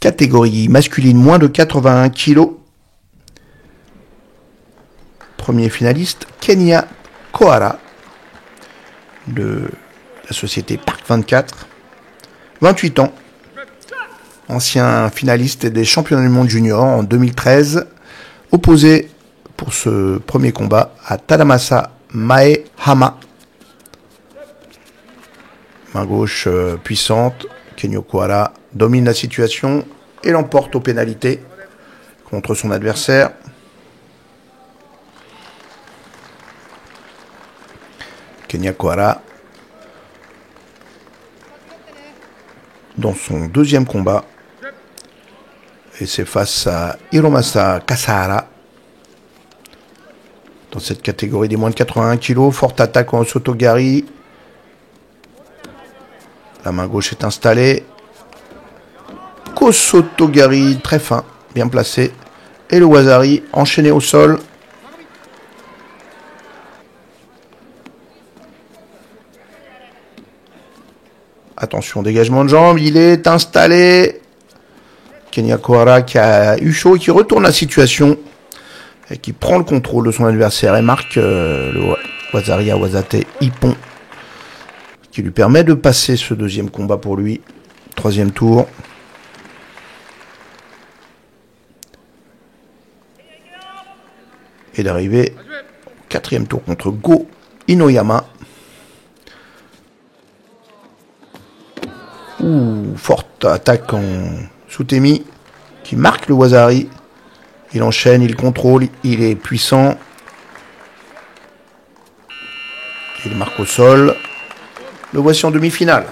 catégorie masculine moins de 81 kg. Premier finaliste, Kenya Kohara, de la société Parc 24, 28 ans, ancien finaliste des championnats du monde junior en 2013, opposé pour ce premier combat à Tadamasa Maehama. Main gauche puissante, Kenya Kohara domine la situation et l'emporte aux pénalités contre son adversaire. Kenya Kohara, dans son deuxième combat, et c'est face à Hiromasa Kasahara. Dans cette catégorie des moins de 81 kg, forte attaque en Sotogari. La main gauche est installée. Kosotogari très fin, bien placé. Et le Wazari enchaîné au sol. Attention, dégagement de jambe, il est installé. Kenya Kohara qui a eu chaud et qui retourne la situation et qui prend le contrôle de son adversaire et marque le Wazari Awazate Ippon, qui lui permet de passer ce deuxième combat pour lui. Troisième tour. Et d'arriver au quatrième tour contre Go Inoyama. Forte attaque en Sutemi qui marque le Wazari. Il enchaîne, il contrôle, il est puissant. Il marque au sol. Le voici en demi-finale.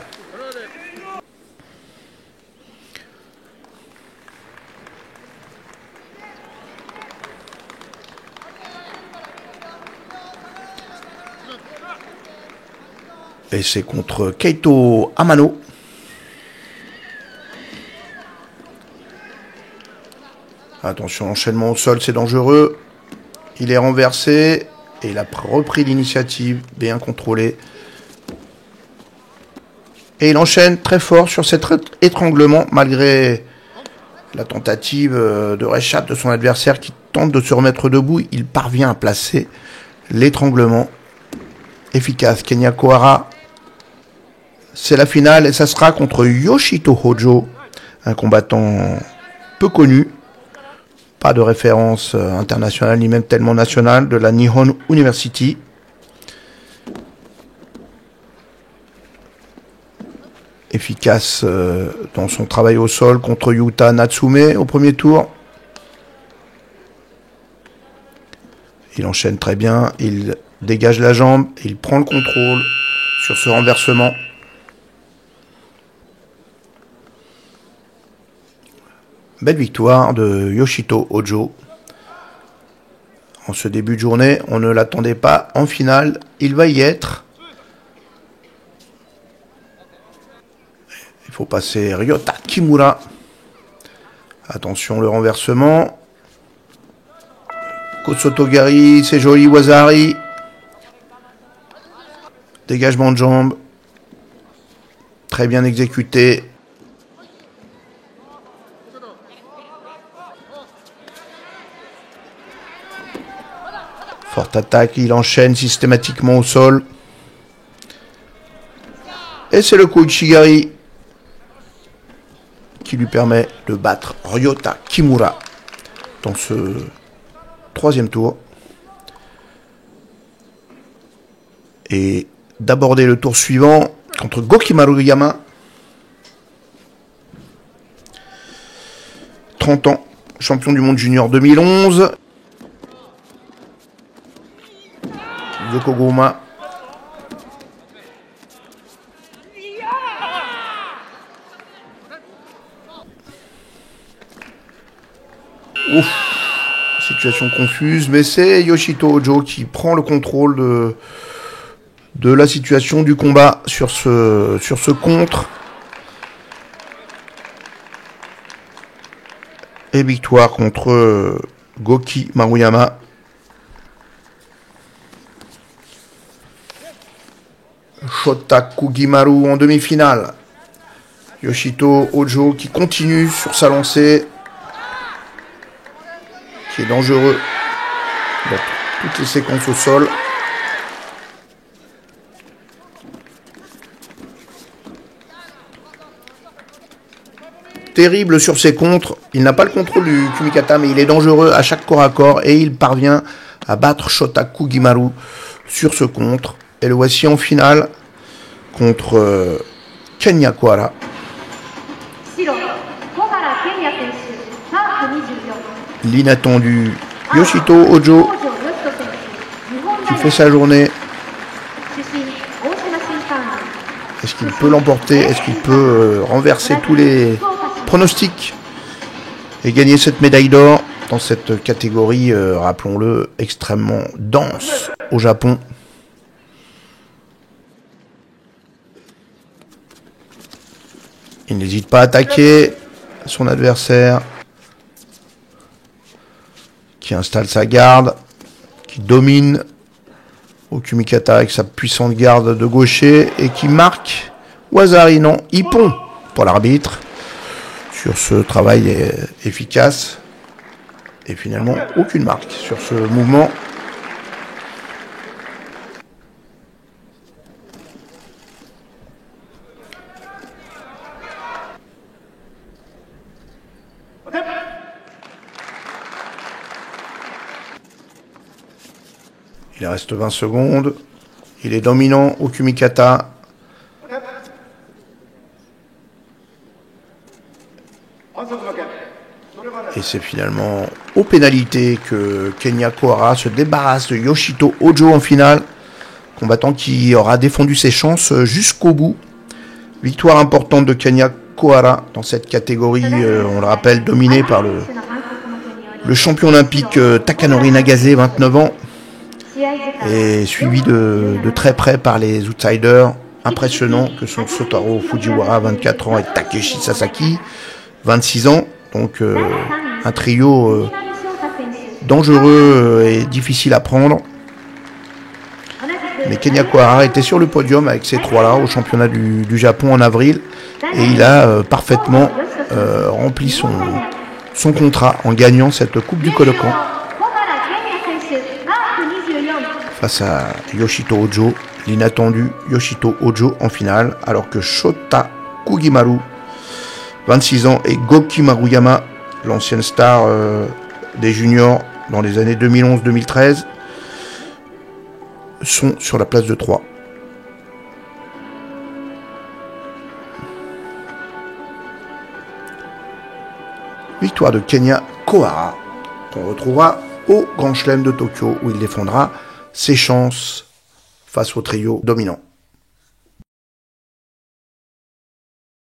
Et c'est contre Keito Amano. Attention, enchaînement au sol, c'est dangereux. Il est renversé et il a repris l'initiative, bien contrôlé. Et il enchaîne très fort sur cet étranglement, malgré la tentative de réchappe de son adversaire qui tente de se remettre debout. Il parvient à placer l'étranglement efficace. Kenya Kohara, c'est la finale et ça sera contre Yoshito Hojo, un combattant peu connu. Pas de référence internationale, ni même tellement nationale, de la Nihon University. Efficace dans son travail au sol contre Yuta Natsume au premier tour. Il enchaîne très bien, il dégage la jambe, il prend le contrôle sur ce renversement. Belle victoire de Yoshito Hojo. En ce début de journée, on ne l'attendait pas en finale. Il va y être. Il faut passer Ryota Kimura. Attention, le renversement. Kosotogari, c'est joli, Wazari. Dégagement de jambe. Très bien exécuté. Forte attaque, il enchaîne systématiquement au sol. Et c'est le coup Ichigari qui lui permet de battre Ryota Kimura dans ce troisième tour. Et d'aborder le tour suivant contre Goki Maruyama. 30 ans, champion du monde junior 2011. Yokogoma. Ouf, situation confuse, mais c'est Yoshito Hojo qui prend le contrôle de la situation du combat sur ce contre. Et victoire contre Goki Maruyama. Shota Kugimaru en demi-finale. Yoshito Ojo qui continue sur sa lancée, qui est dangereux dans toutes les séquences au sol. Terrible sur ses contres, il n'a pas le contrôle du Kumikata, mais il est dangereux à chaque corps à corps et il parvient à battre Shota Kugimaru sur ce contre. Et le voici en finale contre Kenya Kohara. L'inattendu Yoshito Ojo qui fait sa journée. Est-ce qu'il peut l'emporter? Est-ce qu'il peut renverser tous les pronostics et gagner cette médaille d'or dans cette catégorie, rappelons-le, extrêmement dense au Japon? Il n'hésite pas à attaquer son adversaire, qui installe sa garde, qui domine au Kumikata avec sa puissante garde de gaucher et qui marque Wazari. Non, Ippon pour l'arbitre sur ce travail efficace. Et finalement, aucune marque sur ce mouvement. Il reste 20 secondes. Il est dominant au Kumikata. Et c'est finalement aux pénalités que Kenya Kohara se débarrasse de Yoshito Ojo en finale. Combattant qui aura défendu ses chances jusqu'au bout. Victoire importante de Kenya Kohara dans cette catégorie, on le rappelle, dominée par le champion olympique Takanori Nagase, 29 ans. Et suivi de très près par les outsiders impressionnants que sont Sotaro Fujiwara, 24 ans, et Takeshi Sasaki, 26 ans. Donc un trio dangereux et difficile à prendre. Mais Kenya Kohara était sur le podium avec ces trois-là au championnat du Japon en avril. Et il a parfaitement rempli son contrat en gagnant cette Coupe du Kodokan face à Yoshito Ojo, l'inattendu Yoshito Ojo en finale, alors que Shota Kugimaru, 26 ans, et Goki Maruyama, l'ancienne star des juniors dans les années 2011-2013, sont sur la place de 3. Victoire de Kenya Kohara, qu'on retrouvera au Grand Chelem de Tokyo, où il défendra ses chances face au trio dominant.